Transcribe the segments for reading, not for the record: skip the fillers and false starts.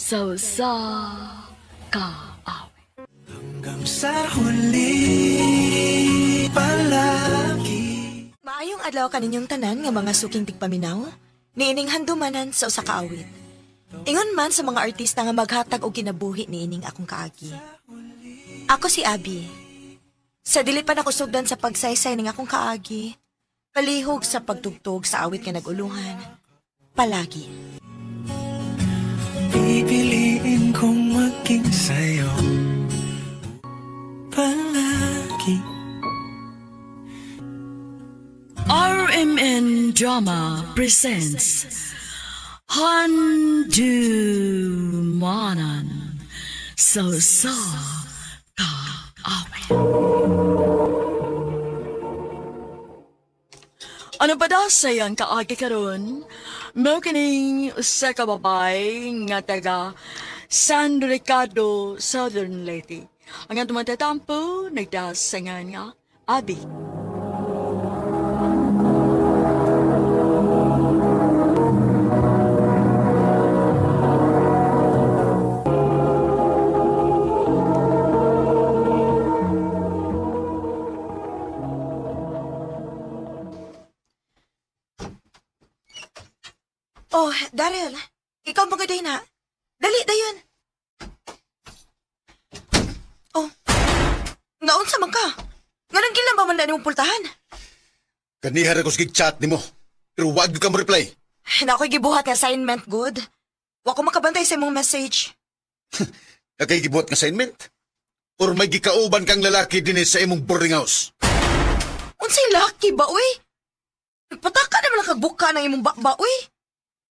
sa kaawit. Hanggang sa huli palagi. Maayong adlaw kaninyong tanan nga mga suking tigpaminaw, niining handumanan sa usa ka awit. Ingon man sa mga artista nga maghatag og kinabuhi niining akong kaagi. Ako si Abby. Sa dili pa ako sugdan sa pagsaysay ning akong kaagi, palihog sa pagtugtog sa awit nga naguluhan, palagi. Pipiliin kong maging sa'yo palagi. RMN Drama presents Handumanan sa kaawit. Ano ba daw sayang kaagi karon? Mao kining usa ka babay nga taga San Ricardo, Southern Leyte. Ang atong matatampo nagdasangan nga Abi. Oh, Daryl, ikaw magaday na. Dali, dayon. Oh, naunsa man ka? Ganun gilang ba man na nimong pultahan? Kanihar ako sige chat nimo. Pero wag ka mo reply. Na ako'y gibuhat nga assignment, good. Wa ko makabantay sa imong message. Nakay gibuhat nga assignment? Or may gikauban kang lalaki din sa imong boarding house? Unsay laki ba, uy? Nagpataka naman ang kagbuka ng imong bakba, uy.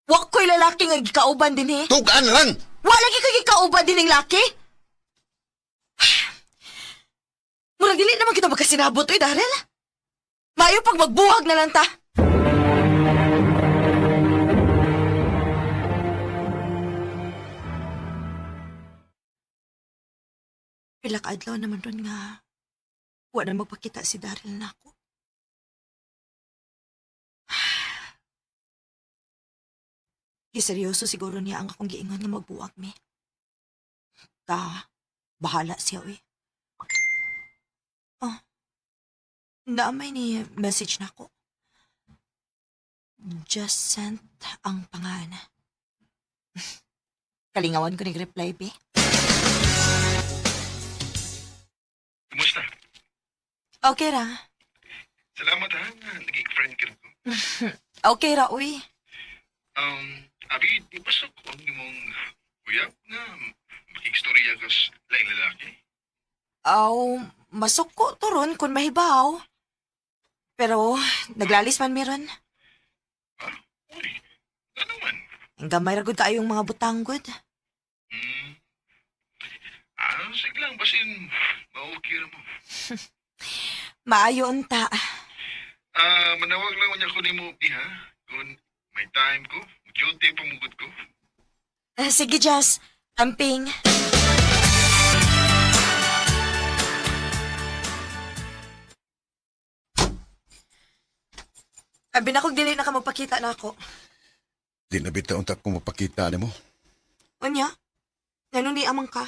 Wa ko'y lalaki nga gikauban din, eh. Tugaan lang! Wa lagi ka gikauban din ng laki? Murag dili naman kita magkasinabot, uy, Daryl. Mayo pag magbuhag na lang ta. Pila ka adlaw naman ron nga wa na magpakita si Daryl na ako. Seryoso siguro niya ang akong giingon nga magbuwag mi. Bahala siya, uy. Oh, naamay ni message na ako. Just sent ang pangalan. Kalingawan ko nag-reply, be. Kumusta? Okay ra. Salamat ha, naging friend ka ko. Okay ra, uy. Abi, di ba sa kung mong uyab na makikstorya ka sa laing lalaki? Aw, masuko to ron kung mahibaw. Pero, naglalis man meron. Ha? Uy, ano man? Ang gamay ra gud kaayong mga butanggod. Sige lang, basin, maukira mo. Maayo unta. Manawag lang niya ko ni mo, ha? Kung may time ko, duty pamugod ko. Sige, Jazz. Amping. Abi na kong dili na ka magpakita na ako. Di na bitaon ta kung mapakita nimo. Unya? Ganun di amang ka?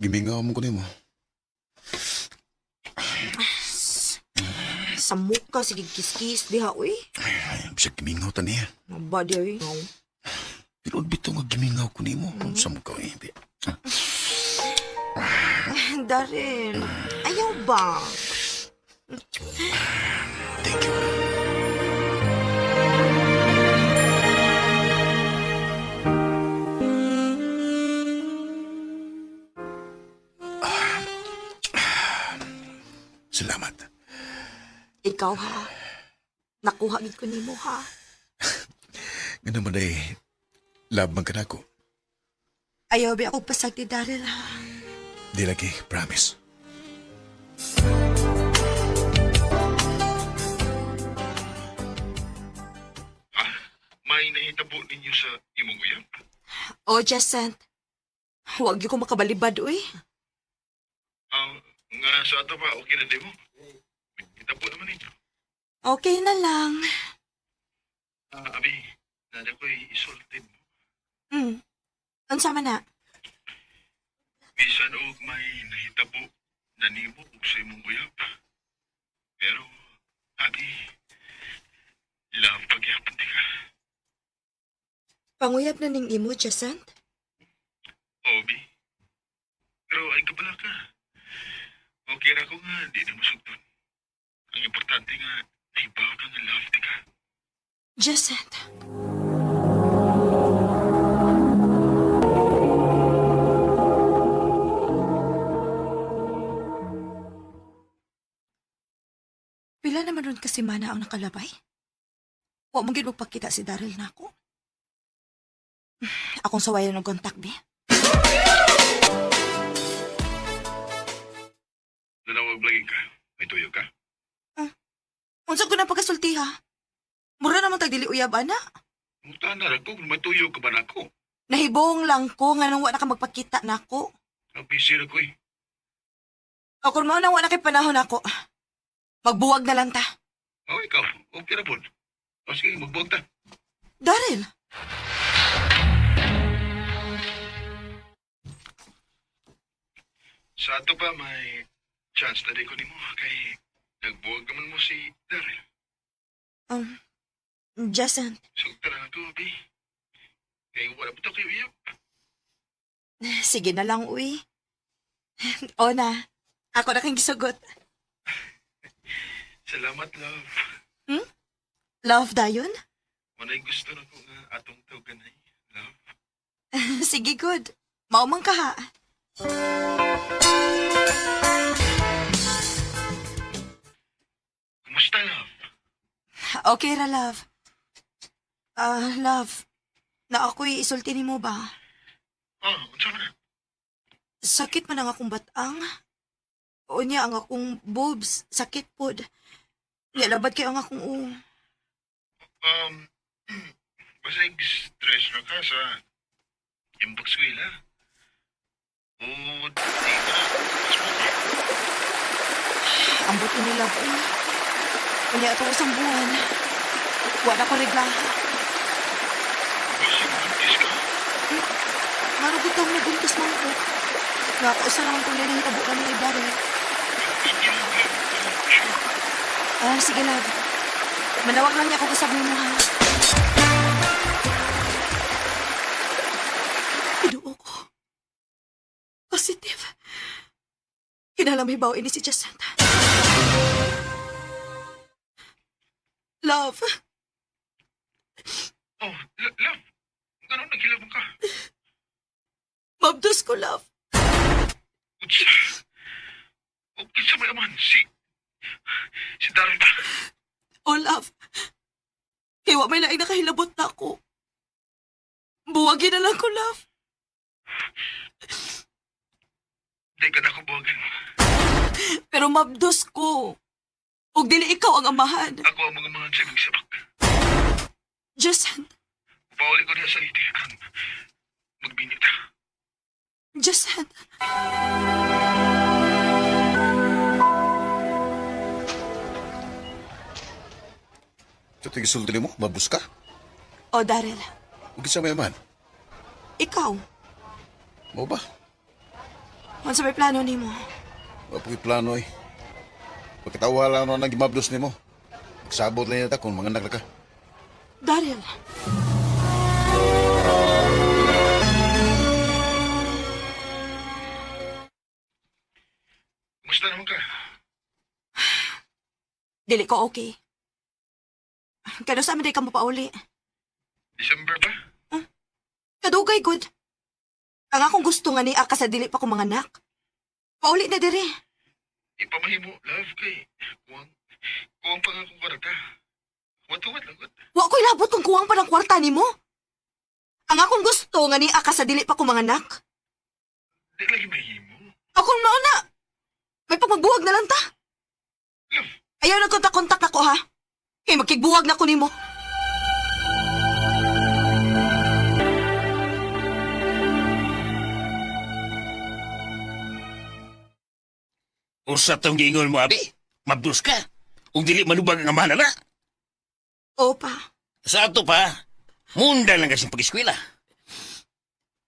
Gimingaw mo ko nimo. Sa muka, sige kiskis, diha, uy. Ay, bisag gimingaw ta niya. Mabadi, uy. Pero bitaw nga gimingaw ko nimo. Sa mo ka eh. Daryl, ayaw ba? Thank you. Salamat. Ikaw, ha? Nakuha gid ko nimo, ha? Nga naman ay labang ka na ako. Ayaw ba ako pasag ni Daryl, ha? Di lagi, promise. May nahitabo ninyo sa imong uyab? O, Jacent. Huwag ko makabalibad, uy. Nga sa ato ba, okay na di mo? Nahitabo naman ninyo. Okay na lang. Abi, nada ko'y isultid mo. Hmm. Unsa man na? Bisan og may nahitabo na nimo ug sa imong uyab. Pero, abi, love pagyapon di ka. Panguyab na ning imo, Jacent? Obi. Pero ay kabala ka. Okay ra ko nga, di na masugton. Ang importante nga, naibaw ka nga love di ka. Jacent. Pila naman ron kasi mana ang nakalabay? Huwag mong ginugpakita si Daryl na ako. Akong sawayan ng kontak, be. Nanawag lagi ka. May tuyo ka? Unsa ko na pagkasulti, ha? Mura naman tagdili uyab, ana. Muta na rin ko kung may tuyo ka ba na ako. Nahibong lang ko nga nang wala ka magpakita na ako. Ang busy na ko eh. O kung mao nang wala kay panahon ako, magbuwag na lang ta. Oh, ikaw. Okay na po. O sige, magbuwag ta. Daryl, Sa ato pa may chance na di ko nimo kay nagbuwag naman mo si Daryl. Jason, Sugta lang ako, Abi. Kaya wala po ito kayo iyap. sige na lang, uy. O na, ako na kang gisugot. Salamat, love. Love dayon? Manay gusto na ko nga atong tawganay, love. Sige, good. Maumang ka, ha? Kumusta, love? Okay ra, love. Love, na ako'y isulti ni mo ba? Unsa man na? Sakit man ang akong batang. O niya ang akong boobs, sakit pod. Nilabad kayo ang akong Basta stress na ka sa imbok skwila. O, di ka na. Mas mo. Ambot ko nila po. Kanya ito isang buwan. Wala ko reglaha. Basta buntis ka. Marugot kang naguntis mo ko. Nga ako isa naman kung nilahitabo kami ni Daryl. Hindi mo ka. Sure. Sige, love. Manawag lang niya ako kasabay mo, ha? Inuo ko. Positive. Kinalamibaw ini si Jacinta. Love, Oh, love. Ganun naghilabang ka. mabdos ko, love. Utsa. O, kinsa may aman. Si Daryl ba? Oh, love. Kaya may laing nakahilabot na ako. Buwagin na lang ko, love. Di ka na kubuhagan. Pero mabdos ko. Ug dili ikaw ang amahan. Ako ang mga sa ibig sabak. Jacinta. Pauli ko niya sa iti. Magbinita. Jacinta. Ito tigisulti mo, mabus ka? O, Daryl. Huwag sa mayaman. Ikaw. Mo ba? Ano sa may plano ni mo? Wapoy plano eh. Pagkatawa lang no nang gimablos ni mo. Magsabot lang yata kung mga anak ka. Daryl. Kumusta naman ka? Dili ko okay. Kano sa amin di ka mo pauli? December ba? Kadugay, good. Ang akong gusto nga ni Aka sa dili pa ko mga anak. Pauli na diri. Ipamahimo, love, kay kuwang pa nga kong kwarta. Wat lang, wat. Wa ko'y labot kung kuwang pa ng kwarta ni mo. Ang akong gusto nga ni Aka sa dili pa ko mga anak. Di lagi mahimo. Akong mauna. May pagmagbuwag na lang ta. Love, Ayaw na kontak-kontak ako, ha? Kay magkigbuwag na ko ni mo. Usa tong giingon mo, abi. Mabdus ka. Kung dili manubag ang amahan na. Opa. Sa ato pa, munda lang kasing pag-eskwela.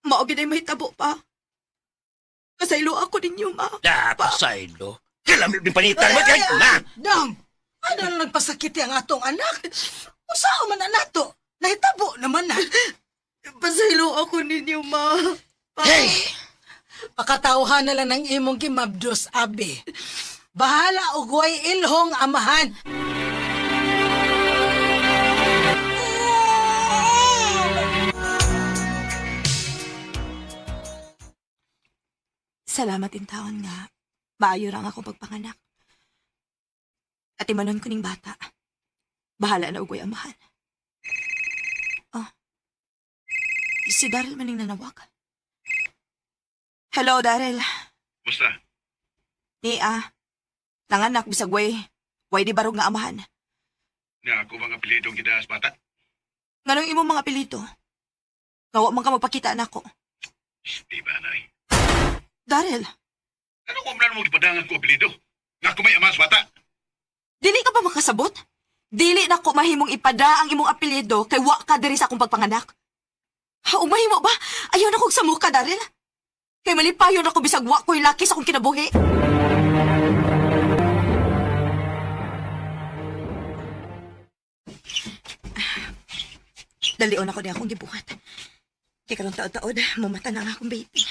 Mao gid ay may tabo pa. Kasaylo ako ninyo, ma. Pasaylo. Kalamit ni panitan mo kay na. Dam! Ano lang nagpasakit ang atong anak? Usao man na nato. Nahitabo naman na. Pasaylo ako ninyo, ma. Hey! Pakatawhan na lang ng imong gimabdos, abi. Bahala og way ilhong amahan. Salamat in taon nga. Maayo rang ako pagpanganak. At imanon ko ning bata. Bahala na ugoy amahan. Oh. Si Daryl maning nanawag. Hello, Daryl. Basta, Nanganak bisag way di barog nga amahan. nga ako mga apelidong gidaas bata. Nganong imong mga apelyido? Kawa man ka magpakita nako. Di ba, nay? Daryl, Ano ko man mo gipadangan ko apelido? Nga ako may amas bata. dili ka ba makasabot? Dili na ko mahimong ipada ang imong apelyido kay wa ka diri sa akong pagpanganak. Ha, mahimo ba? Ayaw na kog sa muka, Daryl. Kay malipayon ako bisag wa ko'y laki sa akong kinabuhi. Dalion ako niya akong gibuhat. Kay karong taod-taod, mumata na nga akong baby.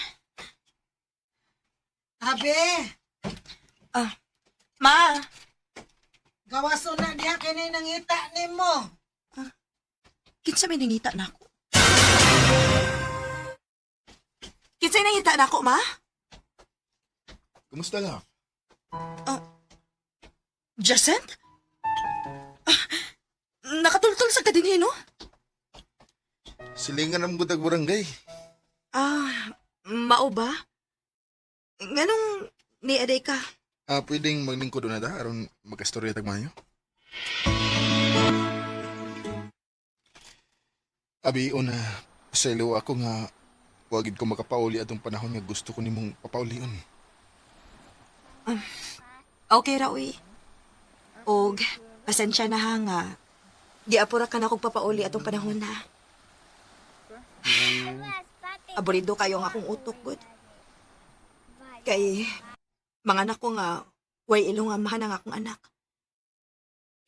Abi! Ma! Gawaso na diha kinay nangita nimo. Kinsa may nangita na ako? Kinsa may nangita na ako, ma? Kumusta lang? Jacent? Nakatultol sa kadinhi, no? Silingan ng butag barangay. Mao ba? Nganong ni aday ka? Pwedeng maglingkod na da aron magkastorya tagmayo. Abi, una, pasaylo ako nga wagid ko makapauli atong panahon nga gusto ko nimong papaulion. Okay ra, uy. Og, pasensya na ha nga. Di apura ka na kong papauli atong panahon na. Aborido kayo nga akong utok, good. Kay, mga anak ko nga, way ilong amahan ang akong anak.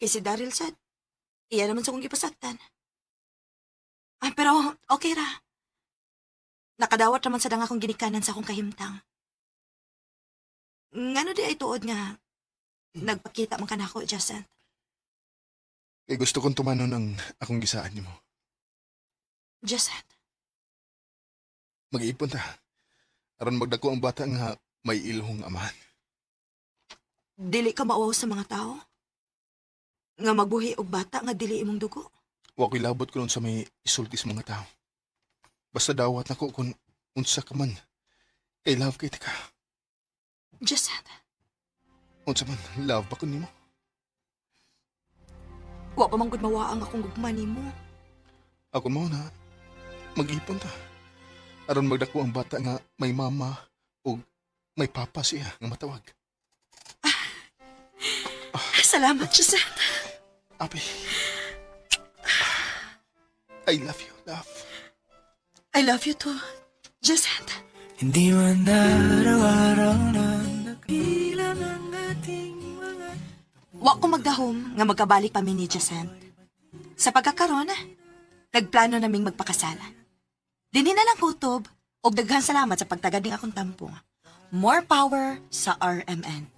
Kay si Daryl sad, iya naman sa kong ipasaktan. Pero, okay ra. Nakadawat naman sa dang akong ginikanan sa akong kahimtang. Ngano di ay tuod nga, nagpakita man ka na ako, Jason. Kay gusto kong tumanon ang akong gisaan nimo. Jason, Mag-iipon ta. Aron magdako ang bata nga may ilhong amahan. dili ka maawaw sa mga tao? Nga magbuhi og bata nga dili imong dugo? Wa ko'y labot ko nun sa may isulti sa mga tao. Basta dawat na ko kung unsa ka man. Kay love kay ka. Jason, Unsa man, love ba ko nimo? wa pa man gud mawa ang akong gugma nimo. Ako mo na, mag-ipon ta. Aron magdako ang bata nga may mama o may papa siya nga matawag. Salamat, Jason. Abi, I love you, love. I love you too, Jason. Hindi man araw-araw na napilang ang ating mga Wa ko magdahom nga magkabalik pa mi ni Jason. Sa pagkakaroon, nagplano naming magpakasalan. Dinhi na lang kutob og daghan salamat sa pagtagad ning akong tampo. More power sa RMN.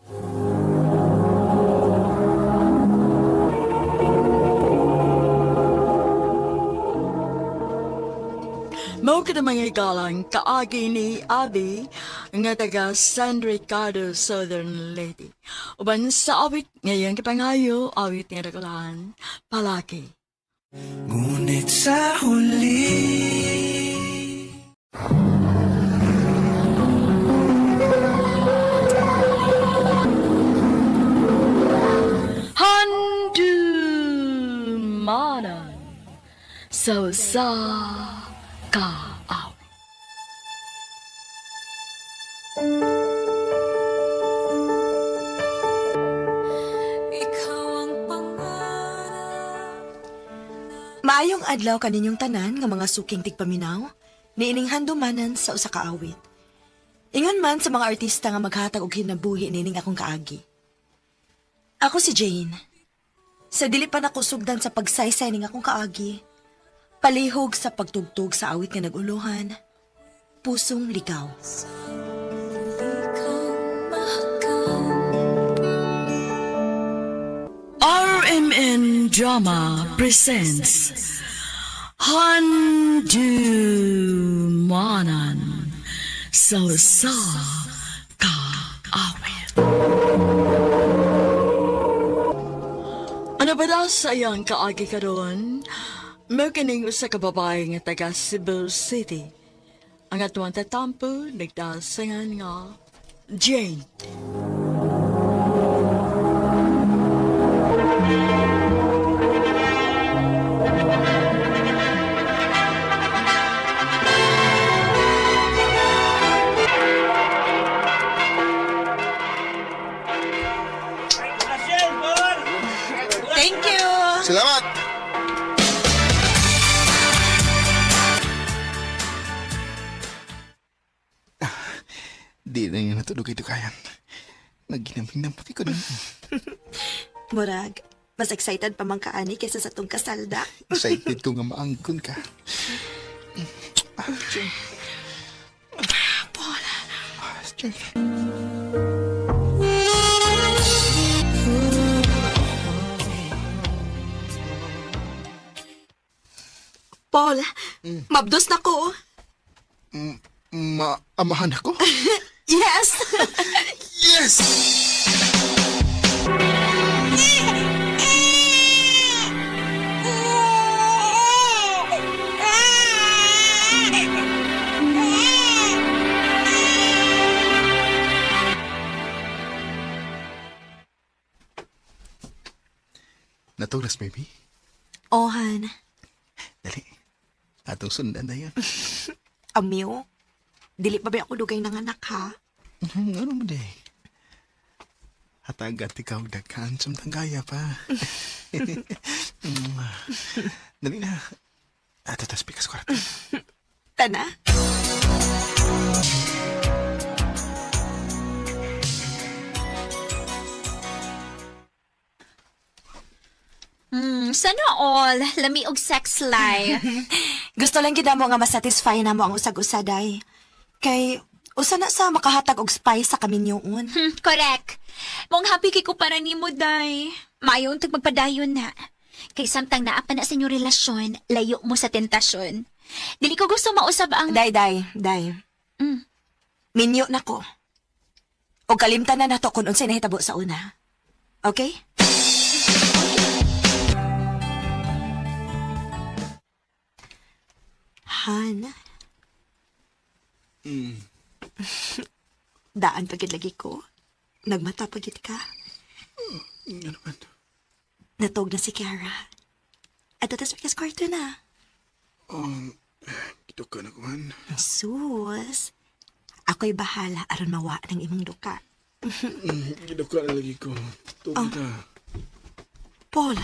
Mao ka na mga igalang kaagi ni Abby nga taga San Ricardo, Southern Leyte. Uban sa awit ngayon kapangayo, awit nga ragulahan, palaki. Ngunit sa huli Handumanan sa kaaw. Maayong adlaw kaninyong tanan nga mga suking tigpaminaw. niining handumanan sa usa ka awit. Ingon man sa mga artista nga maghatag og kinabuhi nining akong kaagi. Ako si Jane. Sa dili pa nako sugdan sa pagsaysay ning akong kaagi, palihog sa pagtugtog sa awit nga naguluhan, pusong ligaw. RMN Drama presents Handumanan sa Kaawit. Ano ba daw sa iyang kaagi karon? May kining usa ka babae nga taga Cebu City. Ang atuang tatampo nagdasangan nga Jane. Thank you! Salamat! Di na yun natulog ito kayan. Naginaming pati ko na. Murag, mas excited pa man kaani kaysa sa tong kasalda. Excited ko nga maangkon ka. Jane. Paul, Jane. Paul, mabdos na ko. Maamahan ako? Yes! Yes! Naturas, baby. Ohan, Dali. Atong sundan na yan. Amyo, dili pa ba ako dugay ng anak ha? Ano mo day? Hatagat ikaw daghan samtang gaya pa. Dali na. Tatas pikas ko rato. Tana? Sana all, lami og sex life. Gusto lang gid mo nga masatisfy na mo ang usag-usaday. Kay, usa na sa makahatag og spice sa kaminyoon. Correct. Mong happy kay ko para nimo, day. Mayon tag magpadayon na. Kay samtang naa pa na sa inyong relasyon, layo mo sa tentasyon. Dili ko gusto mausab ang... Day. Mm. Minyo na ko. O kalimtan na nato kung unsay nahitabo sa una. Okay? Han. Daan pagid lagi ko. Nagmata pagid ka. Ano man? Natog na si Kiara. At tatas pikas kwarto na. Ito ka na kuhan. Sus. Ako'y bahala aron mawa ng imong duka. Ito ka na lagi ko. Tugod ka. Paul.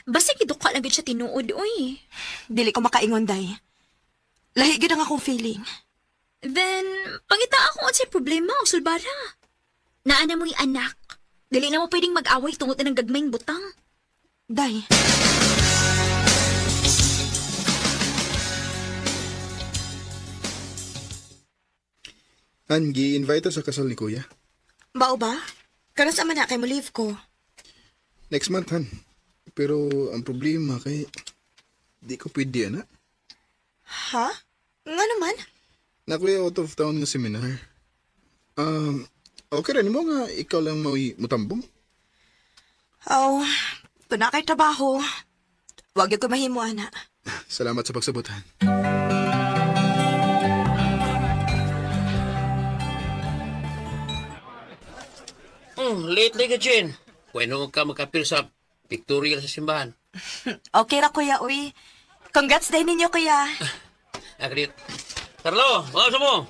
Basta giduka lang gid siya tinuod, uy. Dili ko makaingon, day. Lahi gid ang akong feeling. Then, pangita ako unsay problema o sulbara. Naana mo'y anak. Dili na mo pwedeng mag-away tungod na ng gagmayng butang. Day. Han, gi-invite sa kasal ni Kuya. Bao ba? Karon sa man na kay mo leave ko. Next month, Han. Pero ang problema kay di ko pwede, ana. Ha? Nga naman? Nakuya out of town nga seminar. Okay rin mo nga ikaw lang mutambong. Oh, kung na kay trabaho, wag yung ko mahimo, ana. Salamat sa pagsabutan. Late ka, Jen. Bueno ka makapil sa pictorial sa simbahan. Okay ra, kuya, uy. Congrats day ninyo, kuya. Akrit. Carlo, mga mo.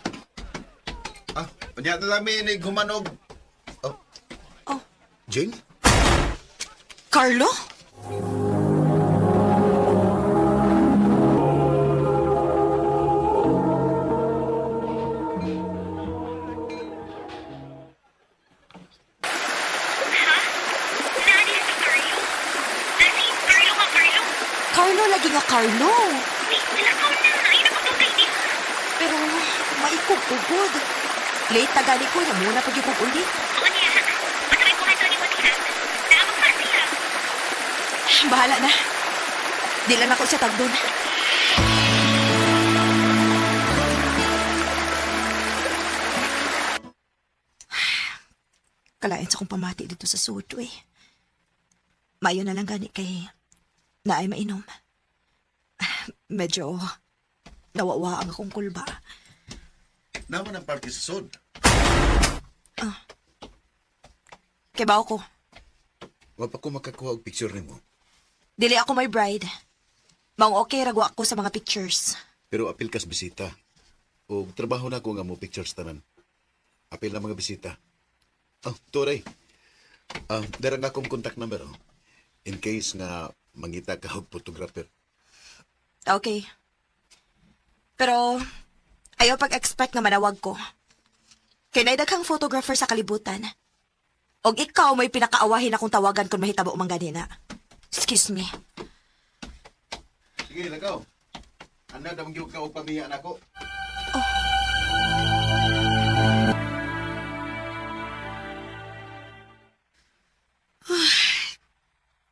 Panyata namin ni Gumanog. Oh. Jane? Carlo? Carlo lagi nga Carlo. Pero maikog-ugod. Late na gani ko, muna pag ikog ulit. Bahala na. Di lang ako sa tagdon. Kalain sa kong pamati dito sa sudo eh. Mayo na lang gani kay naay mainom. Medyo nawawa ang akong kulba. Naman ang party sa sod. Kay bao ko, Wa pa ko makakuha og picture nimo. dili ako may bride. Maong okay ragwa ako sa mga pictures. Pero apil kas bisita. O trabaho na ko nga mo pictures tanan. Apil na mga bisita. Turay. Darang akong contact number. In case nga mangita ka og photographer. Okay. Pero, ayaw pag-expect nga manawag ko. Kay naidaghang photographer sa kalibutan. Og ikaw may pinakaawahin akong tawagan kung mahitabo mang ganina. Excuse me. Sige, lagaw. Anda damang gyud ka og pamiya nako.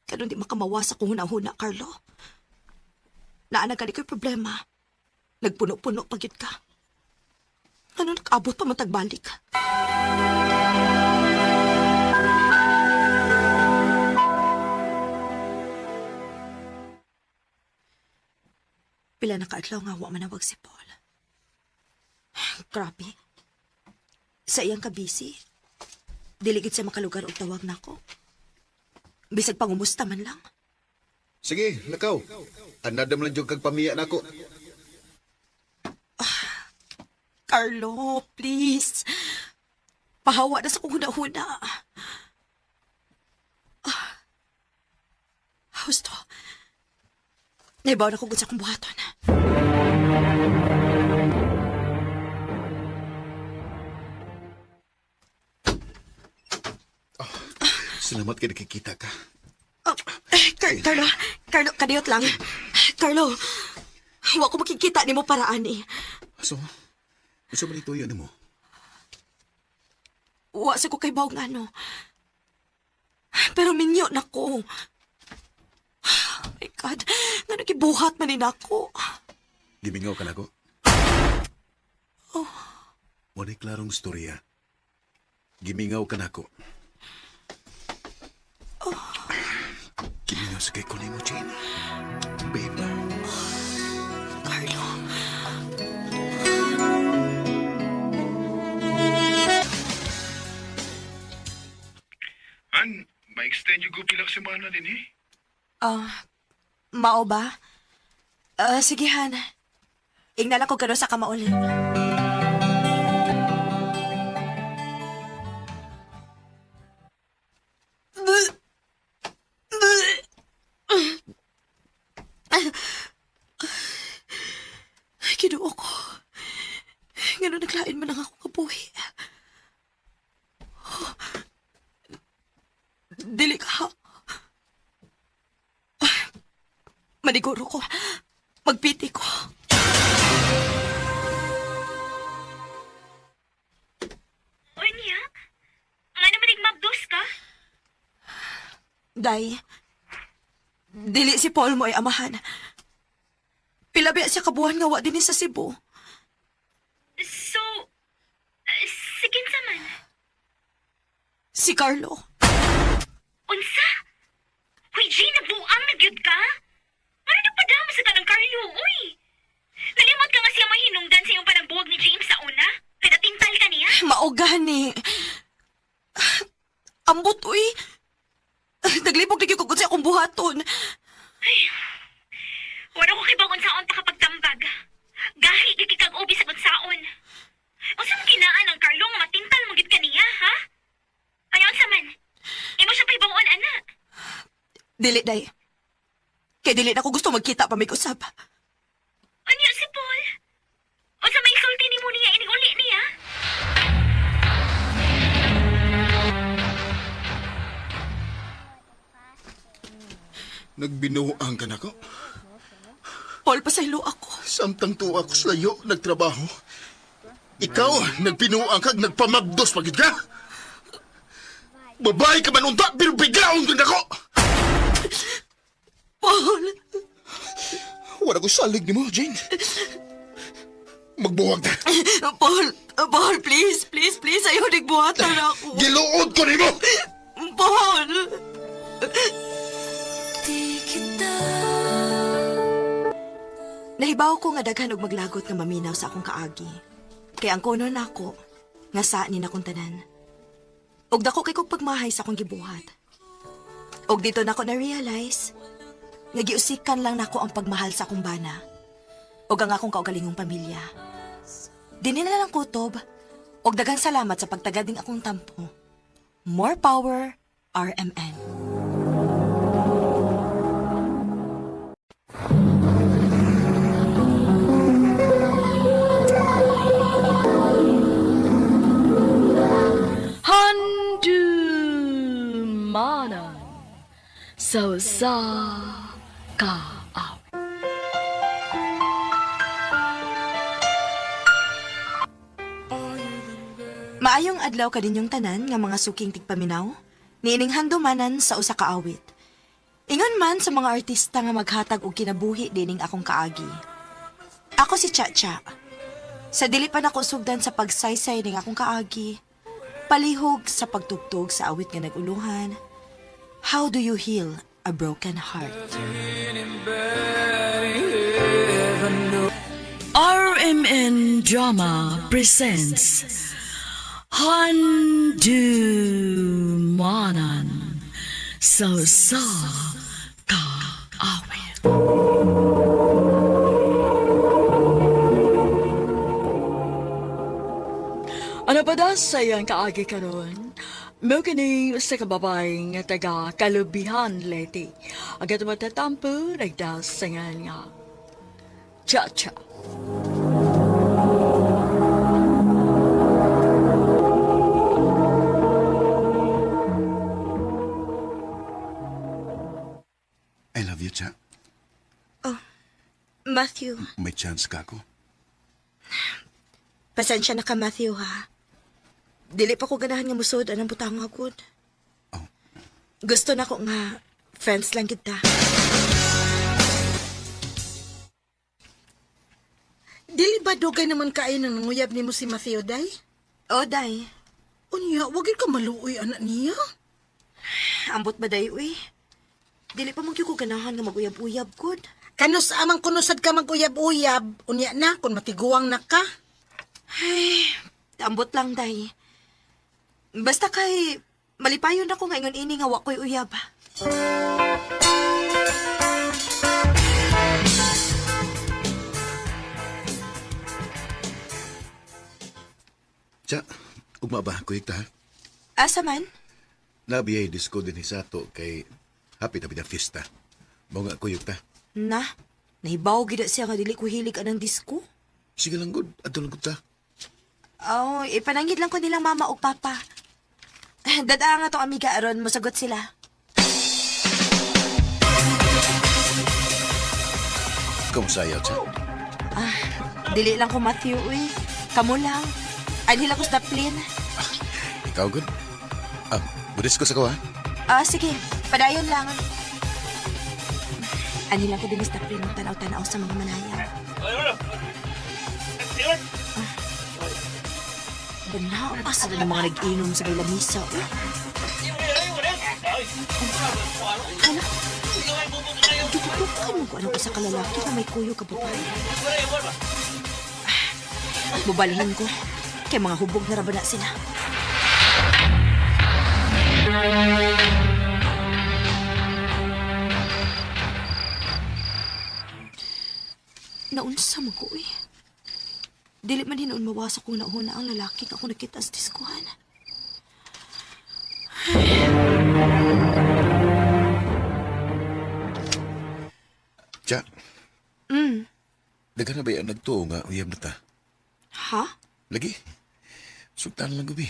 Karon di makamawas akong huna-huna, Carlo. Naanag ka di ko'y problema. Nagpuno-puno pagit ka. Ano nag-abot pa matagbalik? Pila na kaadlaw nga wa manawag si Paul. Grabe. Sa iyang kabisi, diligid siya makalugar og tawag nako. Bisag pangumusta man lang. Sige, lakaw. Anda dam lang gyud kag pamiya nako. Carlo, please. Pahawa na sa kong huna-huna. Husto. Naibaw na ko sa kong buhaton. Salamat kay nakikita ka. Carlo, kadiyot lang. Carlo, wa ko makikita ni mo paraan eh. So, gusto man ituyo nimo. Wa sa ko kay bawang ano. Pero minyo na ko. Oh my God, nga nagibuhat man ako. Gimingaw ka nako. Wala'y klarong storya. Gimingaw ka nako. Gimingaw sa kay kunin mo, Jane. Babe. Carlo. Han, ma-extend yung gupi lang semana din eh. Mao ba? Sige, Han. Ignala ko gano sa kamaulin. Kinuo ko. Ngano naglain man ang ako kabuhi. Dili ka. Maniguro ko. Magpiti ko. Unya? Nga naman nagmabdos ka? Day, dili si Paul mo ay amahan. Pilabi siya kabuhan nga wa din sa Cebu. So, sigin sa man. Si Carlo. Unsa? Uy, Jay, nabuang nagyud ka? Ano na padama sa tanang Carlo, uy? Nalimot ka nga siya mahinungdan sa iyong panagbuwag ni James sa una? Kaya tintal ka niya? Maugani. Ambot, uy. Naglibog na ko sa akong buhaton. Wala ko kay bawon saon pa kapag tambag. Gahi gikikag ubi sa kunsaon. Unsa man kinaan ang Carlo nga matintal mo gid kaniya, ha? Ayon sa man. Imo siya pay bawon ana. Dili, day. Kay dili na ako gusto magkita pa may usab. Anya si Paul? O sa may sulti ni mo niya ining uli niya? Nagbinuang ka na ko. Paul, pasaylo ako. Samtang tuwa ko sa layo, nagtrabaho. Ikaw, nagpinuang kag nagpamagdos pagid ka. Babae ka man unta, pero bigaon ka na ko. Paul! Wala ko salig ni mo, Jane. Magbuwag na. Paul, please, please, please, ayaw nagbuhatan na ako. Giluod ko ni mo! Paul! Nahibaw ko nga daghan og maglagot nga maminaw sa akong kaagi. Kaya ang kuno nako nga saan ni nakong tanan. Og dako kay kog pagmahay sa akong gibuhat. Og dito nako na-realize nga giusikan lang nako ang pagmahal sa akong bana. Og ang akong kaugalingong pamilya. Dinhi na lang kutob. Og daghang salamat sa pagtagading akong tampo. More power, RMN. Handumanan sa kaawit. Maayong adlaw kaninyong tanan nga mga suking tigpaminaw, niining handumanan sa usa ka awit. Ingon man sa mga artista nga maghatag og kinabuhi dining akong kaagi. Ako si Chacha. Sa dili pa nako sugdan sa pagsaysay ning akong kaagi, palihog sa pagtugtog sa awit nga naguluhan. How do you heal a broken heart? RMN Drama presents Handumanan sa kaawit. Ano pa da sayang kaagi karon? Mo kini sa kababay nga taga Kalubihan Leyte. Agat matatampo nagdasangan nga. Cha-cha. I love you, Cha. Matthew, May chance ka ako. pasensya na ka Matthew ha. Dili pa ko ganahan nga musod anang butang agud. Oh. Gusto na ko nga friends lang kita. Dili ba dugay naman kayo nang nanguyab ni mo si Matthew, day? O day, Unya, wag ka maluoy anak niya. ambot ba day uy? Dili pa mong ko ganahan nga mag-uyab-uyab gud. Kanus amang kunusad ka mag-uyab-uyab. Unya na, kung matiguang na ka. Ay, ambot lang day. Basta kay malipayon ako nga ingon ini nga wa ko'y uyab. Cha, ugma ba, kuyik ta? Asa man? Nabiyay disco din sa to kay happy na fiesta. Mao nga kuyuk ta. Na, nahibaw gid siya nga dili ko hilig anang disco. Sige lang good, adto lang gud ta. Oh, ipanangid lang ko nilang mama o papa. Dada nga tong amiga aron mosagot sila. Kamusayaw, Cha. Dili lang ko Matthew, uy. Kamu lang. Ay, nila ko sa plin. Ikaw good? Budis ko sa kawa. Sige. Padayon lang. Ani lang ko din sa plin ng tanaw-tanaw sa mga manaya. Banaw, asa na ng mga nag-inom sa may lamisa, uy. Hala. Tututukan mo ko anong isa kalalaki na may kuyo ka babae. Bubalihin ko. Kaya mga hubog na raba na sila. Naunsa mo ko eh. Dili man hinuon mawasak kung nauna ang lalaki nga ako nakita sa diskuhan. Daga na ba yan nagtuo nga uyab na ta? Ha? Lagi. Sugtan lang gabi.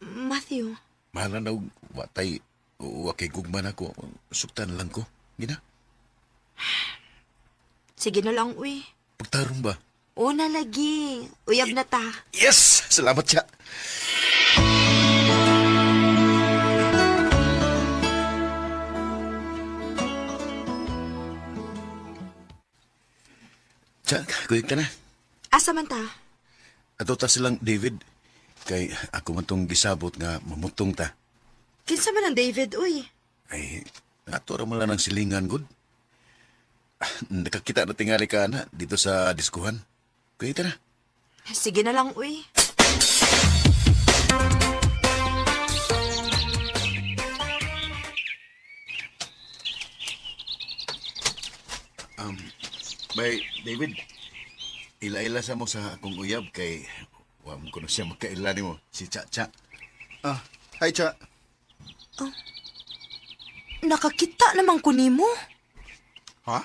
Matthew, Mahala na og watay o wakay gugman ako. Sugtan lang ko. Gina. sige na lang, uy. Pagtarong ba? Una lagi. Uyab na ta. Yes! Salamat siya. Siya, kuyog ta na. Asa man ta? Ato ta silang David. Kay ako man tong gisabot nga mamutong ta. Kinsa man ang David, uy. Ay, ato ra mo lang ng silingan, good. Nakakita na tingali ka na dito sa diskuhan. Kuyog ta na. Sige na lang, uy. Bay, David, ila-ila sa mo sa akong uyab kay wa mo kuno siya magkaila nimo si Cha. Ah, hi, Cha. Nakakita naman ko nimo. Ha?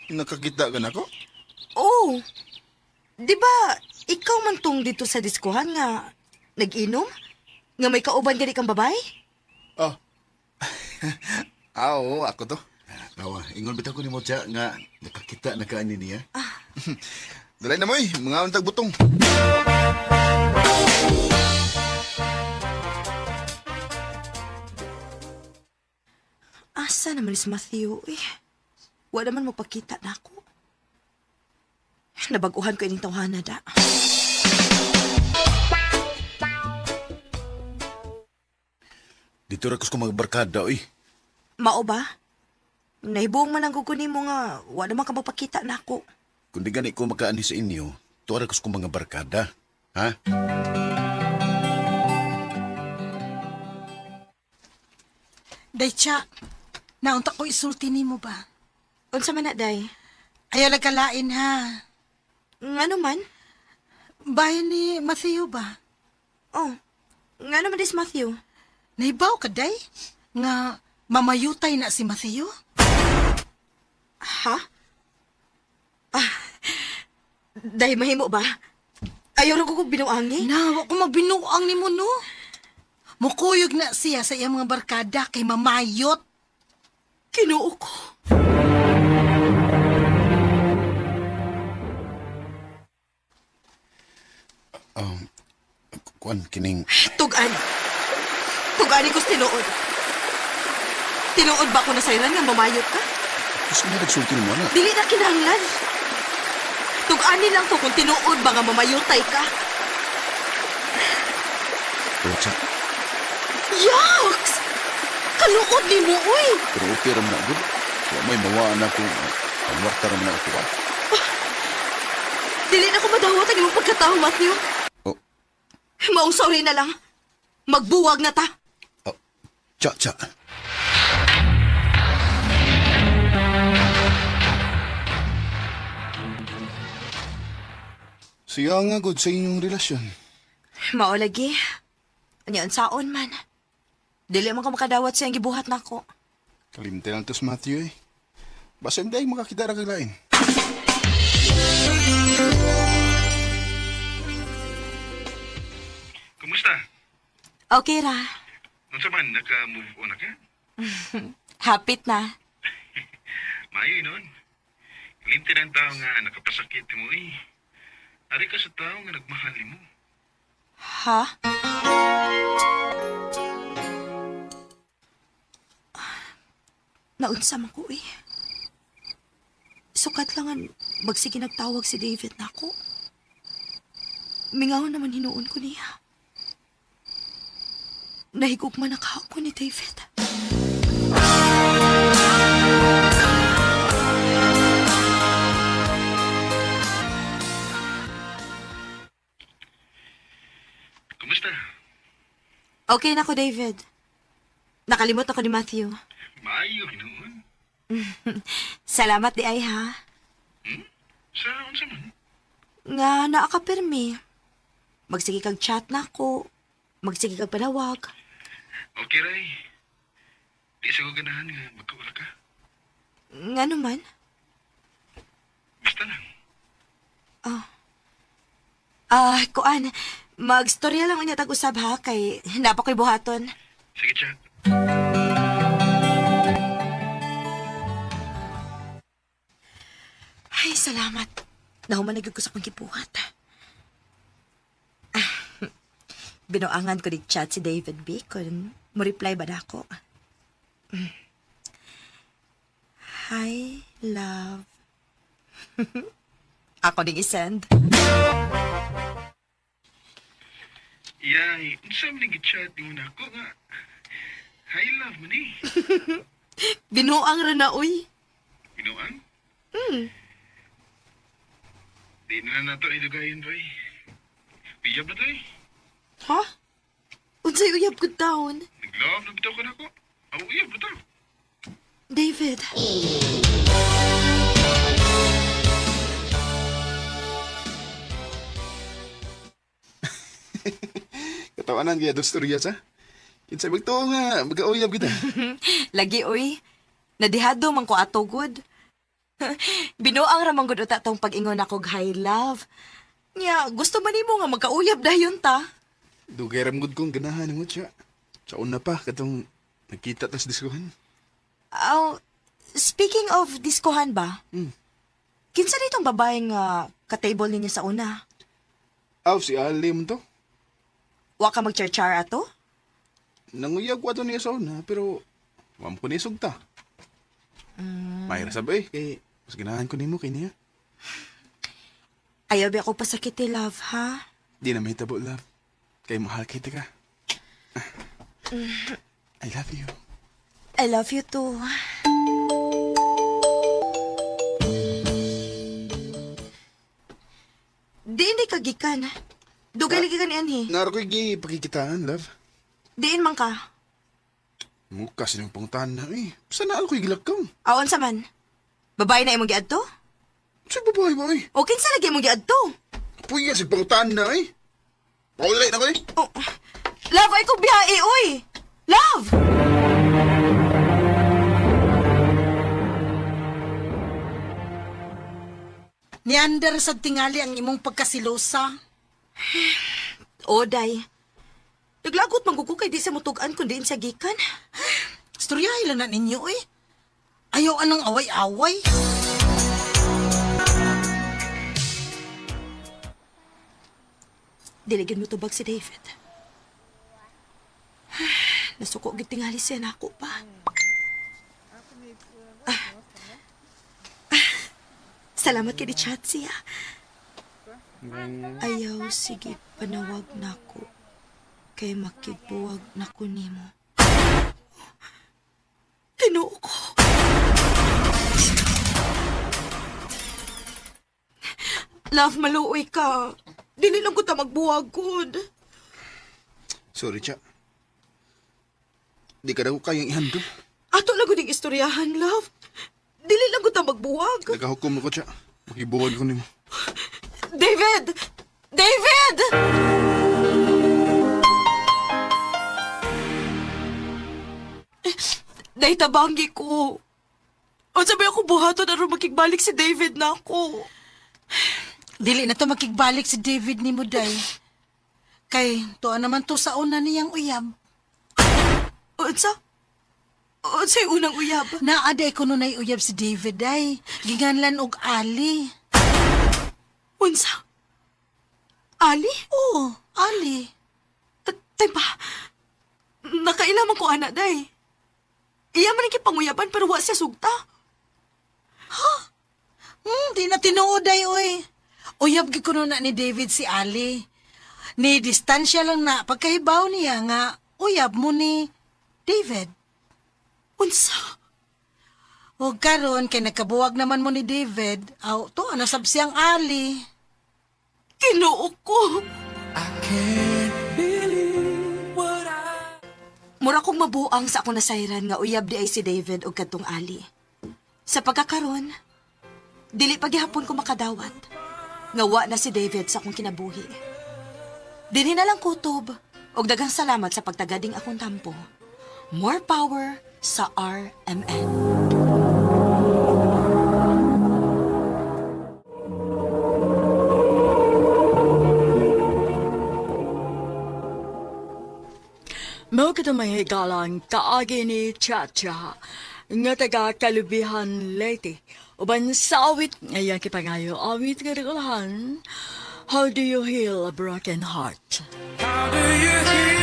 Nakakita ka na ko? Oh, di ba ikaw man tong dito sa diskuhan nga nag-inom? Nga may kauban diri kang babay? Oh. Oo, ako to. Nawa, ingon bitaw ko nimo Cha nga nakakita na kaani niya. Dalay na mo mga untag butong. Asa naman si Matthew, eh. Wala naman magpakita na ako. Nabaguhan ko ining tawhana da. Dito ra kus ko magbarkada oy. Mao ba? Nahibuong man ang kukunin mo nga wala naman ka magpakita na ako. Kung di gani ko makaani sa inyo, tuwa ra kus ko mga barkada. Ha? Daycha, naunta ko isulti nimo ba? Unsa man na, day? Ayaw nagkalain ha. Nga naman? Bayan ni Matthew ba? Oh, nga naman dis Matthew. Naibaw ka, day? Nga mamayutay na si Matthew? Ha? Day, mahimo ba? Ayaw na ko kong binuangi? Na, wa ko mabinuang ni mo, no? Mukuyog na siya sa iyang mga barkada kay mamayot. Kinuo ko. Kuan kining Tugan. Tugani ko tinuod. Tinuod ba ko na sayran nga mamayot ka? gusto na nagsulti mo na. Dili na kinahanglan. Tugani lang ko kung tinuod ba nga mamayotay ka. Pero Cha, Yaks! Kaluod ni mo, uy! pero okay ra man na good. Wa may mawaan ako. Ang warta ra man na ako. Dili na ko madawat ang imong pagkatao, Matthew. Oh, Maong sorry na lang. Magbuwag na ta. Cha. Siya nga good sa inyong relasyon. Mao lagi. Anyaan saon man. Dili man ka makadawat sa iyang gibuhat nako. Kalimti lang to si Matthew eh. Basta hindi ay makakita ra kag lain. Kumusta? Okay ra. Unsa man, naka-move on na ka? Hapit na. Maayo noon. Kalimti ng tao nga nakapasakit mo eh. Ari ka sa tao nga nagmahal mo. Ha? Naunsa man ko eh. Sukat lang ang magsige nagtawag si David na ako. Mingaw naman hinuon ko niya. Nahigog man ako ni David. Kumusta? Okay na ko, David. Nakalimot ako ni Matthew. Maayo noon. Salamat di ay ha. Sa unsa man? Nga naakapirmi. Magsige kag chat na ko. Magsige kag panawag. Okay, Ray. Di sa ko ganahan nga magkawala ka. Nga naman. Basta lang. Kuan. Magstorya lang unya tag-usab ha, kay napa ko'y buhaton. Sige, Cha. Ay, salamat. Nahumanagod ko sa kong kibuhat. Binuangan ko chat si David B. kung mo reply ba na ako. Hi, love. Ako ding isend. Yay, unsa man nang chat mo na ako nga. Hi, love man eh. Binuang ra na, uy. Binuang? Di na nato ilugayin, Ray. Uyab na to eh. Ha? Unsay uyab ko taon? Nag-love na bitaw ko na ko. Ang uyab na to. David. Katawanan kaya doon storya sa. Kinsay magtuo nga, mag-auyab kita. Lagi, uy. Nadihado man ko ato, good. Binuang ramang good uta tong pag-ingon ako hi, love. Nya, gusto man nimo nga magkauyab dayon ta. Dugay ramgod kong ganahan mo siya. Sa una pa, katong nakita tas diskuhan. Speaking of diskohan ba? Hmm. Kinsa ditong babaeng ka-table ninyo sa una? Si Ali mo to. Wa ka mag-char-char ato? Nanguyag ko ato niya sa una, pero wam ko nisog ta. Mayra sabay, kay mas ganahan ko nimo kay niya. Ayaw ba ako pasakiti, love, ha? Di na may tabo, love. Kay mahal kita ka. I love you. I love you too. Diin di kagikan. Dugay lagi ka ni Anhi. Naro ko'y pakikitaan, love. Diin man ka. Mukha silang pangtahan na, eh. Sana ako ko'y gilakaw. Awan sa man. Babae na imong giadto? Sa babae ba, eh? O kinsa lagi imong giadto? Puya si pangtahan na, eh. Paulay na ko, eh. Oh, love, ay ko biyahe, uy! Love! Niander sa tingali ang imong pagkasilosa. Oday. Naglagot man ko kay di sa mutugan kundi sa gikan. Storyahin lang na ninyo eh. Ayaw anong away-away. Diligin mo tubag si David. Nasuko gid tingali siya na ako pa. Salamat kay di chat siya. Ayaw, sige, panawag na ko. Kay makibuwag na ko nimo. Tinuo ko. Love, maluoy ka. Dili lang ko ta magbuwag, good. Sorry, Cha. Di ka daw kayang ihandog. Ato lang ko ding istoryahan, love. Dili lang ko ta magbuwag. Nagahukom ako, Cha. Makibuwag ko nimo. David! David! Day tabangi ko. O sabi ako buhaton aron makigbalik si David na ako. Dili na to makigbalik si David ni Muday. Kay tuwa naman to sa una niyang uyab. Unsa? Unsa'y unang uyab? Naaday ko nun ay uyab si David ay. Ginganlan og Ali. Unsa? Ali? Oo, Ali. Tempa, nakailaman ko anak, day. Iya man ang panguyaban pero wa siya sugta. Di na tinuod ay oy. Uyab gi kuno na ni David si Ali. Ni distansya lang na pagkahibaw niya nga uyab mo ni David. Unsa? O karon kay nagkabuwag naman mo ni David, aw to ano sab siyang Ali. Kinuo ko. Mura kong mabuang sa akong nasayran nga uyab di ay si David o kadtong Ali. Sa pagkakaron, dili pa gihapon ko makadawat. Nga wa na si David sa akong kinabuhi. Dinhi na lang kutob. Og daghang salamat sa pagtagading akong tampo. More power sa RMN. Mao kita may higalang kaagi ni Chacha nga taga Kalubihan Leyte. Uban sa awit ngayon kipangayo awit nga regulahan. How do you heal a broken heart? How do you hear